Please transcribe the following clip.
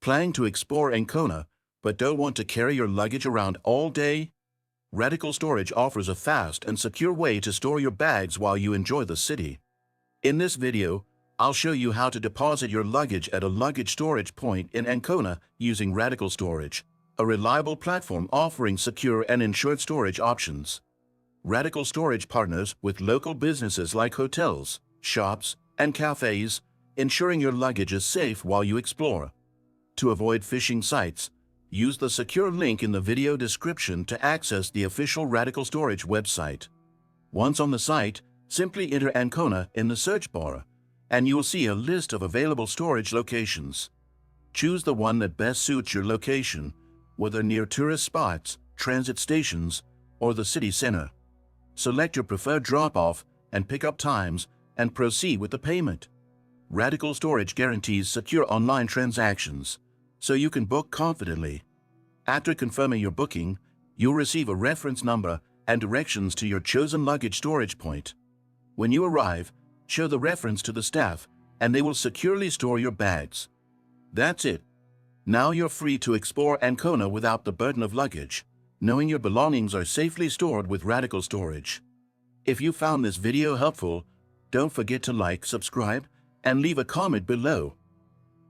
Planning to explore Ancona, but don't want to carry your luggage around all day? Radical Storage offers a fast and secure way to store your bags while you enjoy the city. In this video, I'll show you how to deposit your luggage at a luggage storage point in Ancona using Radical Storage, a reliable platform offering secure and insured storage options. Radical Storage partners with local businesses like hotels, shops, and cafes, ensuring your luggage is safe while you explore. To avoid phishing sites, use the secure link in the video description to access the official Radical Storage website. Once on the site, simply enter Ancona in the search bar, and you will see a list of available storage locations. Choose the one that best suits your location, whether near tourist spots, transit stations, or the city center. Select your preferred drop-off and pick-up times and proceed with the payment. Radical Storage guarantees secure online transactions, so you can book confidently. After confirming your booking, you'll receive a reference number and directions to your chosen luggage storage point. When you arrive, show the reference to the staff, and they will securely store your bags. That's it. Now you're free to explore Ancona without the burden of luggage, knowing your belongings are safely stored with Radical Storage. If you found this video helpful, don't forget to like, subscribe, and leave a comment below.